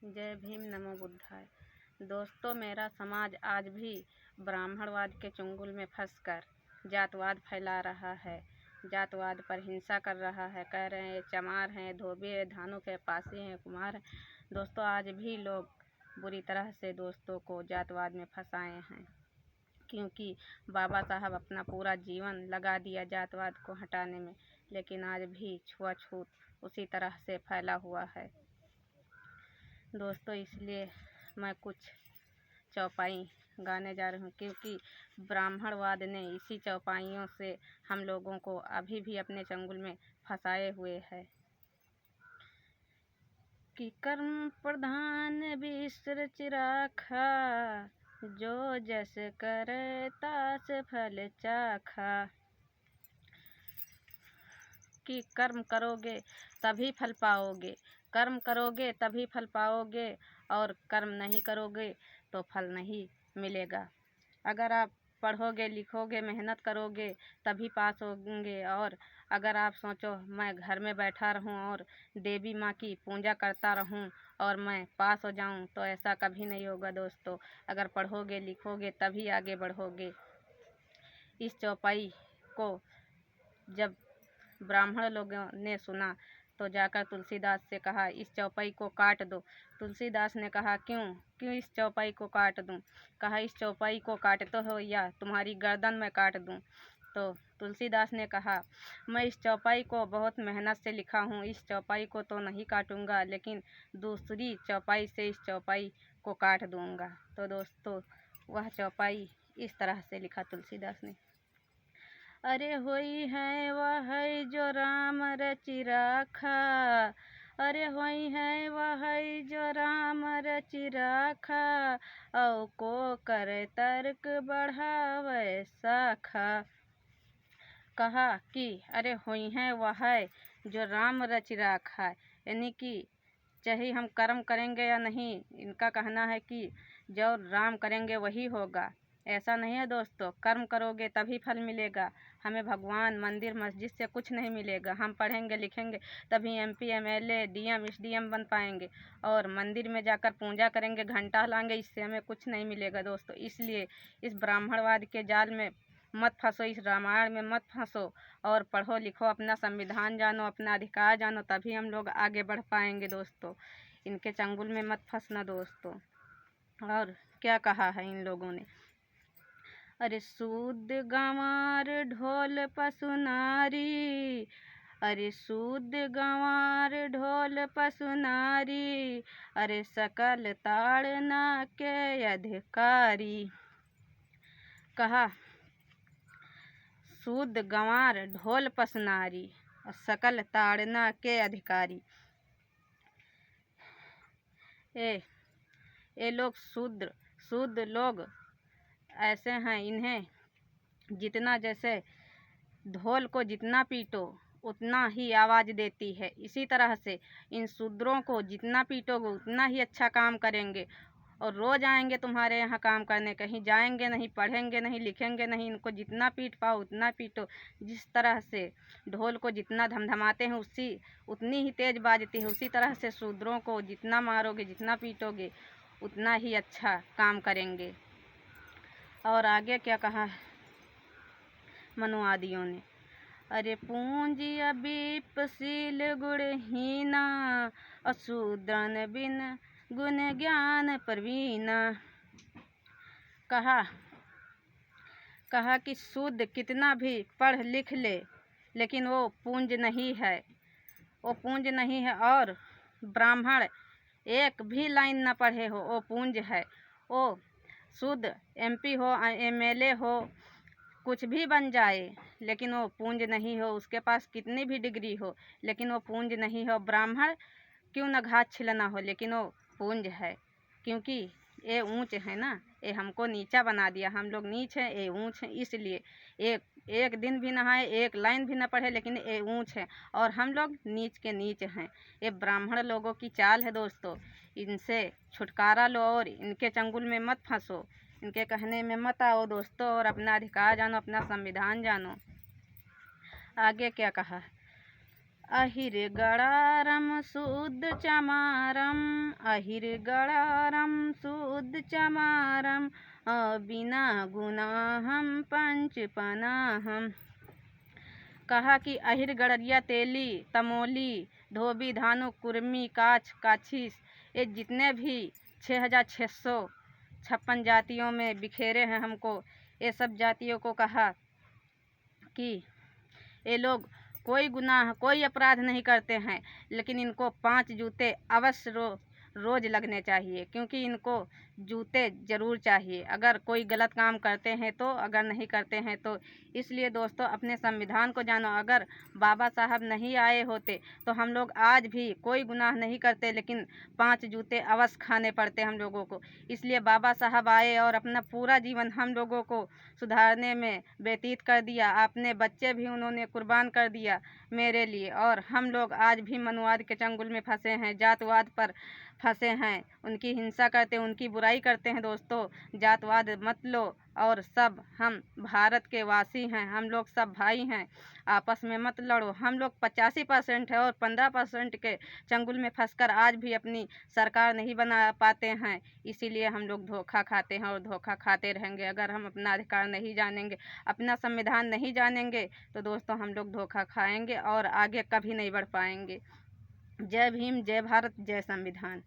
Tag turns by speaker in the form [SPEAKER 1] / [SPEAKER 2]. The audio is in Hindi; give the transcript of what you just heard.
[SPEAKER 1] जय भीम, नमो बुद्धाय। दोस्तों, मेरा समाज आज भी ब्राह्मणवाद के चंगुल में फंसकर जातवाद फैला रहा है। जातवाद पर हिंसा कर रहा है। कह रहे हैं चमार हैं, धोबी हैं, धानु के पासी हैं, कुम्हार हैं। दोस्तों, आज भी लोग बुरी तरह से दोस्तों को जातवाद में फंसाए हैं, क्योंकि बाबा साहब अपना पूरा जीवन लगा दिया जातवाद को हटाने में, लेकिन आज भी छुआछूत उसी तरह से फैला हुआ है। दोस्तों, इसलिए मैं कुछ चौपाई गाने जा रही हूँ, क्योंकि ब्राह्मणवाद ने इसी चौपाइयों से हम लोगों को अभी भी अपने चंगुल में फंसाए हुए है। कि कर्म प्रधान विश्र चिराखा, जो जस करे तास फल चाखा। कि कर्म करोगे तभी फल पाओगे, कर्म करोगे तभी फल पाओगे, और कर्म नहीं करोगे तो फल नहीं मिलेगा। अगर आप पढ़ोगे लिखोगे मेहनत करोगे तभी पास होंगे। और अगर आप सोचो मैं घर में बैठा रहूं और देवी माँ की पूजा करता रहूं और मैं पास हो जाऊं, तो ऐसा कभी नहीं होगा। दोस्तों, अगर पढ़ोगे लिखोगे तभी आगे बढ़ोगे। इस चौपाई को जब ब्राह्मण लोगों ने सुना तो जाकर तुलसीदास से कहा, इस चौपाई को काट दो। तुलसीदास ने कहा, क्यों इस चौपाई को काट दूं? कहा, इस चौपाई को काटते हो या तुम्हारी गर्दन में काट दूं? तो तुलसीदास ने कहा, मैं इस चौपाई को बहुत मेहनत से लिखा हूँ, इस चौपाई को तो नहीं काटूंगा, लेकिन दूसरी चौपाई से इस चौपाई को काट दूंगा। तो दोस्तों, वह चौपाई इस तरह से लिखा तुलसीदास ने। अरे होई है वह जो राम रचि राखा, अरे होई है वह जो राम रचि राखा, औ को करे तर्क बढ़ावे शाखा। कहा कि अरे होई है वह जो राम रचि राखा, यानी कि चाहे हम कर्म करेंगे या नहीं, इनका कहना है कि जो राम करेंगे वही होगा। ऐसा नहीं है दोस्तों, कर्म करोगे तभी फल मिलेगा। हमें भगवान मंदिर मस्जिद से कुछ नहीं मिलेगा। हम पढ़ेंगे लिखेंगे तभी MP MLA DM SDM बन पाएंगे, और मंदिर में जाकर पूजा करेंगे घंटा लाएंगे, इससे हमें कुछ नहीं मिलेगा। दोस्तों, इसलिए इस ब्राह्मणवाद के जाल में मत फंसो, इस रामायण में मत फंसो, और पढ़ो लिखो, अपना संविधान जानो, अपना अधिकार जानो, तभी हम लोग आगे बढ़ पाएंगे। दोस्तों, इनके चंगुल में मत फंसना दोस्तों। और क्या कहा है इन लोगों ने? अरे सूद गंवार ढोल पशु नारी, अरे सूद गंवार ढोल पशु नारी, अरे सकल ताड़ना के अधिकारी। कहा, सूद गंवार ढोल पशु नारी और सकल ताड़ना के अधिकारी। ये लोग शूद्र लोग ऐसे हैं, इन्हें जितना जैसे ढोल को जितना पीटो उतना ही आवाज़ देती है, इसी तरह से इन शूद्रों को जितना पीटोगे उतना ही अच्छा काम करेंगे, और रोज़ आएंगे तुम्हारे यहाँ काम करने। कहीं जाएंगे नहीं, पढ़ेंगे नहीं, लिखेंगे नहीं। इनको जितना पीट पाओ उतना पीटो। जिस तरह से ढोल को जितना धमधमाते हैं उतनी ही तेज़ बाजती है, उसी तरह से शूद्रों को जितना मारोगे जितना पीटोगे उतना ही अच्छा काम करेंगे। और आगे क्या कहा मनुवादियों ने? अरे पूंजी विपशील गुणहीना, अशूद्रन बिन गुण ज्ञान प्रवीणा। कहा कि शूद्र कितना भी पढ़ लिख ले, लेकिन वो पूंज नहीं है, वो पूंज नहीं है। और ब्राह्मण एक भी लाइन न पढ़े हो, वो पूंज है। वो शूद्र MP हो MLA हो कुछ भी बन जाए, लेकिन वो पूंज नहीं हो। उसके पास कितनी भी डिग्री हो, लेकिन वो पूंज नहीं हो। ब्राह्मण क्यों न घात छिलना हो, लेकिन वो पूंज है, क्योंकि ये ऊंच है ना। ये हमको नीचा बना दिया, हम लोग नीच हैं, ये ऊंच है। इसलिए एक दिन भी नहाए, एक लाइन भी न पढ़े, लेकिन ये ऊंच है और हम लोग नीच के नीच हैं। ये ब्राह्मण लोगों की चाल है दोस्तों, इनसे छुटकारा लो और इनके चंगुल में मत फंसो, इनके कहने में मत आओ दोस्तों, और अपना अधिकार जानो, अपना संविधान जानो। आगे क्या कहा? अहिर गड़ारम शुद्ध चमारम, अहिर गड़ारम शुद्ध चमारम, बिना गुनाहम पंच पनाहम। कहा कि अहिर गड़रिया तेली तमोली धोबी धानु कुर्मी काछ काछीस, ये जितने भी 6656 जातियों में बिखेरे हैं हमको, ये सब जातियों को कहा कि ये लोग कोई गुनाह कोई अपराध नहीं करते हैं, लेकिन इनको 5 जूते अवश्य रोज़ लगने चाहिए, क्योंकि इनको जूते ज़रूर चाहिए अगर कोई गलत काम करते हैं तो, अगर नहीं करते हैं तो। इसलिए दोस्तों अपने संविधान को जानो। अगर बाबा साहब नहीं आए होते तो हम लोग आज भी कोई गुनाह नहीं करते, लेकिन 5 जूते अवश्य खाने पड़ते हम लोगों को। इसलिए बाबा साहब आए और अपना पूरा जीवन हम लोगों को सुधारने में व्यतीत कर दिया। अपने बच्चे भी उन्होंने कुर्बान कर दिया मेरे लिए, और हम लोग आज भी मनुवाद के चंगुल में फंसे हैं, जातवाद पर फंसे हैं, उनकी हिंसा करते हैं, उनकी बुराई करते हैं। दोस्तों जातवाद मत लो, और सब हम भारत के वासी हैं, हम लोग सब भाई हैं, आपस में मत लड़ो। हम लोग 85% है और 15% के चंगुल में फंसकर आज भी अपनी सरकार नहीं बना पाते हैं। इसीलिए हम लोग धोखा खाते हैं और धोखा खाते रहेंगे। अगर हम अपना अधिकार नहीं जानेंगे, अपना संविधान नहीं जानेंगे, तो दोस्तों हम लोग धोखा खाएंगे और आगे कभी नहीं बढ़ पाएंगे। जय भीम, जय भारत, जय संविधान।